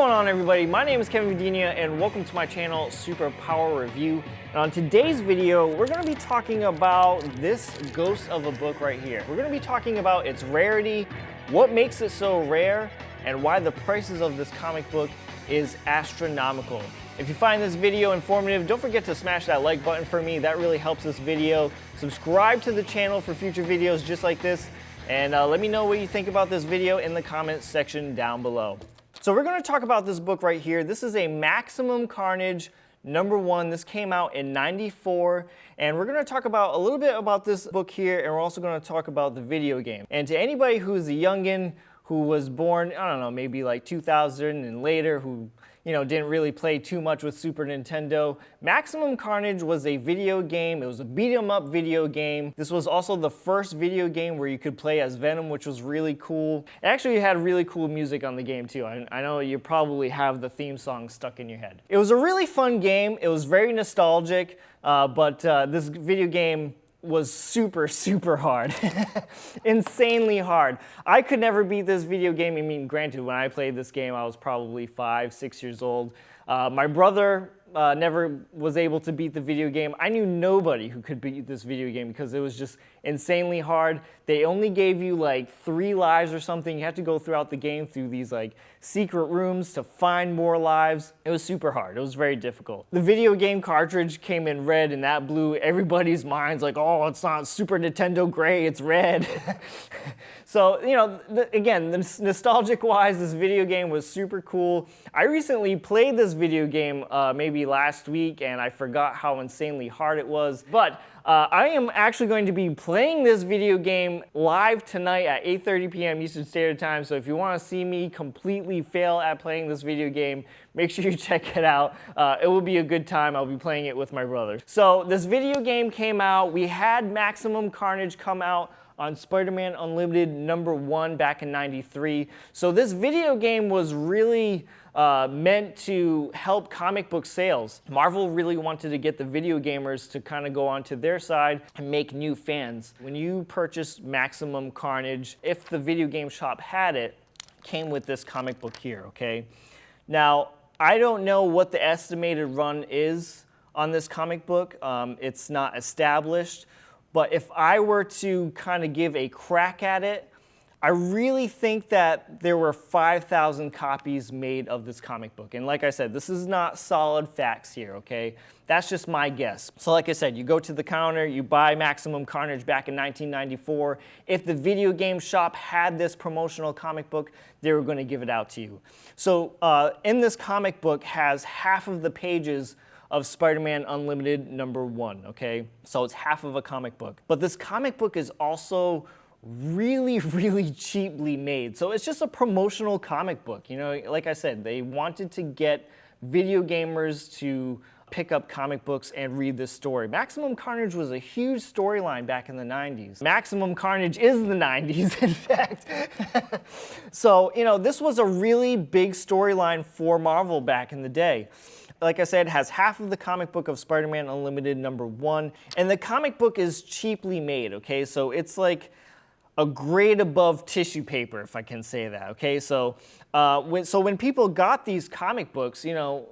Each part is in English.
going on, everybody? My name is Kevin Vidinia and welcome to my channel, Super Power Review. And on today's video, we're going to be talking about this ghost of a book right here. We're going to be talking about its rarity, what makes it so rare, and why the prices of this comic book is astronomical. If you find this video informative, don't forget to smash that like button for me. That really helps this video. Subscribe to the channel for future videos just like this. And let me know what you think about this video in the comments section down below. So we're going to talk about this book right here. This is a Maximum Carnage #1. This came out in '94. And we're going to talk about a little bit about this book here, and we're also going to talk about the video game. And to anybody who's a youngin' who was born, I don't know, maybe like 2000 and later, who didn't really play too much with Super Nintendo. Maximum Carnage was a video game. It was a beat 'em up video game. This was also the first video game where you could play as Venom, which was really cool. It actually had really cool music on the game too. I know you probably have the theme song stuck in your head. It was a really fun game. It was very nostalgic, but this video game was super hard. Insanely hard. I could never beat this video game. I mean, granted, when I played this game, I was probably 5, 6 years old. My brother never was able to beat the video game. I knew nobody who could beat this video game because it was just insanely hard. They only gave you like 3 lives or something. You had to go throughout the game through these like secret rooms to find more lives. It was super hard. It was very difficult. The video game cartridge came in red, and that blew everybody's minds like, oh, it's not Super Nintendo gray, it's red. So, again, nostalgic wise, this video game was super cool. I recently played this video game maybe last week, and I forgot how insanely hard it was. But I am actually going to be playing this video game live tonight at 8:30 p.m. Eastern Standard Time. So if you want to see me completely fail at playing this video game, make sure you check it out. It will be a good time. I'll be playing it with my brother. So this video game came out. We had Maximum Carnage come out on Spider-Man Unlimited #1 back in '93. So this video game was really meant to help comic book sales. Marvel really wanted to get the video gamers to kind of go onto their side and make new fans. When you purchased Maximum Carnage, if the video game shop had it, came with this comic book here, okay? Now, I don't know what the estimated run is on this comic book. It's not established. But if I were to kind of give a crack at it, I really think that there were 5,000 copies made of this comic book. And like I said, this is not solid facts here, okay? That's just my guess. So like I said, you go to the counter, you buy Maximum Carnage back in 1994. If the video game shop had this promotional comic book, they were going to give it out to you. So in this comic book has half of the pages of Spider-Man Unlimited #1, okay? So it's half of a comic book. But this comic book is also really cheaply made. So it's just a promotional comic book. Like I said, they wanted to get video gamers to pick up comic books and read this story. Maximum Carnage was a huge storyline back in the 90s. Maximum Carnage is the 90s, in fact. So, this was a really big storyline for Marvel back in the day. Like I said, it has half of the comic book of Spider-Man Unlimited #1, and the comic book is cheaply made, okay? So it's like a grade above tissue paper, if I can say that, okay? So when people got these comic books, they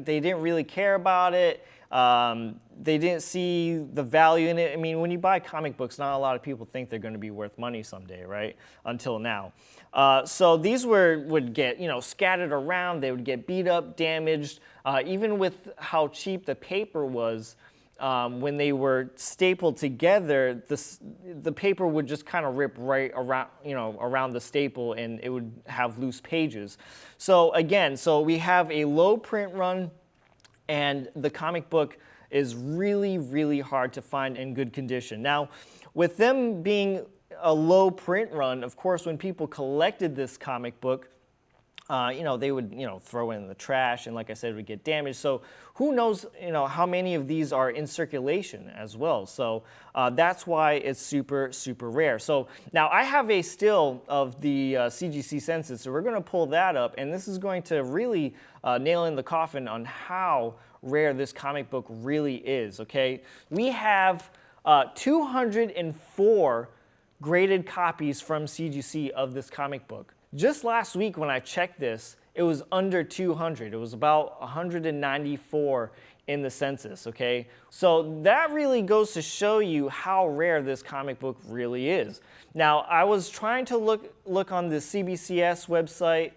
didn't really care about it. They didn't see the value in it. I mean, when you buy comic books, not a lot of people think they're going to be worth money someday, right? Until now. So these would get, scattered around. They would get beat up, damaged. Even with how cheap the paper was, when they were stapled together, the paper would just kind of rip right around, around the staple, and it would have loose pages. So again, we have a low print run, and the comic book is really hard to find in good condition. Now, with them being a low print run, of course, when people collected this comic book, they would, throw it in the trash, and like I said, it would get damaged. So who knows, how many of these are in circulation as well. So that's why it's super rare. So now I have a still of the CGC census, so we're going to pull that up, and this is going to really nail in the coffin on how rare this comic book really is, okay? We have 204 graded copies from CGC of this comic book. Just last week when I checked this, it was under 200. It was about 194 in the census, okay? So that really goes to show you how rare this comic book really is. Now, I was trying to look on the CBCS website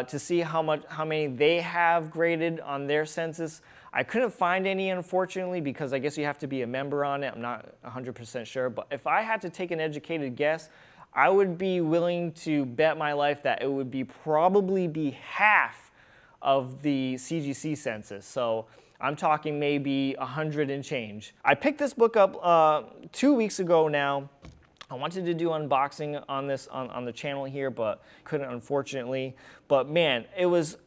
to see how many they have graded on their census. I couldn't find any, unfortunately, because I guess you have to be a member on it. I'm not 100% sure, but if I had to take an educated guess, I would be willing to bet my life that it would probably be half of the CGC census. So I'm talking maybe 100 and change. I picked this book up 2 weeks ago now. I wanted to do unboxing on this on the channel here, but couldn't, unfortunately. But man, it was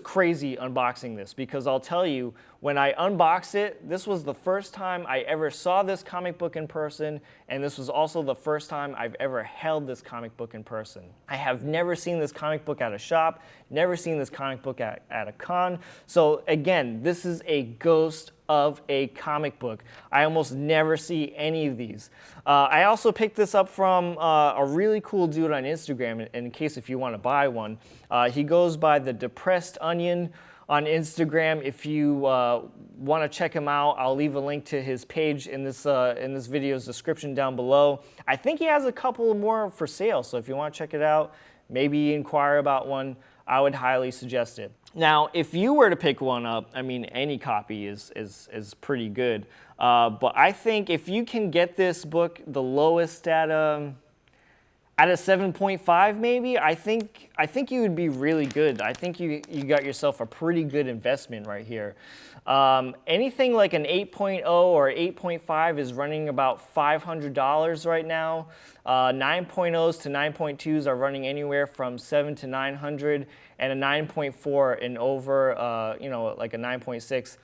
crazy unboxing this, because I'll tell you, when I unboxed it, this was the first time I ever saw this comic book in person, and this was also the first time I've ever held this comic book in person. I have never seen this comic book at a shop, never seen this comic book at a con. So again, this is a ghost of a comic book. I almost never see any of these. I also picked this up from a really cool dude on Instagram, in case if you want to buy one. He goes by the Depressed Onion on Instagram. If you want to check him out, I'll leave a link to his page in this video's description down below. I think he has a couple more for sale, so if you want to check it out, maybe inquire about one, I would highly suggest it. Now, if you were to pick one up, I mean, any copy is pretty good. But I think if you can get this book the lowest at a 7.5 maybe, I think you would be really good. I think you got yourself a pretty good investment right here. Anything like an 8.0 or 8.5 is running about $500 right now. 9.0s to 9.2s are running anywhere from $700 to $900, and a 9.4 and over, you know, like a 9.6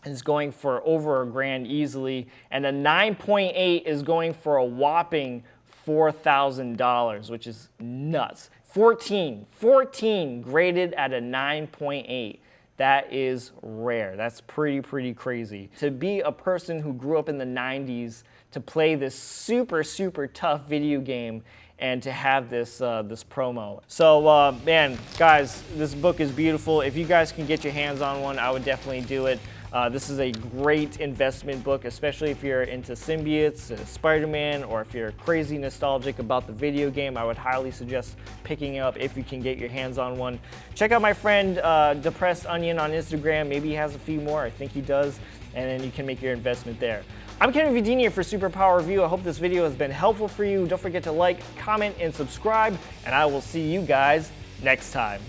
is going for over $1,000 easily, and a 9.8 is going for a whopping $4,000, which is nuts. 14 graded at a 9.8. That is rare. That's pretty crazy. To be a person who grew up in the 90s, to play this super tough video game, and to have this this promo. So man, guys, this book is beautiful. If you guys can get your hands on one, I would definitely do it. This is a great investment book, especially if you're into symbiotes, Spider-Man, or if you're crazy nostalgic about the video game. I would highly suggest picking it up if you can get your hands on one. Check out my friend Depressed Onion on Instagram. Maybe he has a few more. I think he does. And then you can make your investment there. I'm Kevin Vidini for Superpower Review. I hope this video has been helpful for you. Don't forget to like, comment, and subscribe. And I will see you guys next time.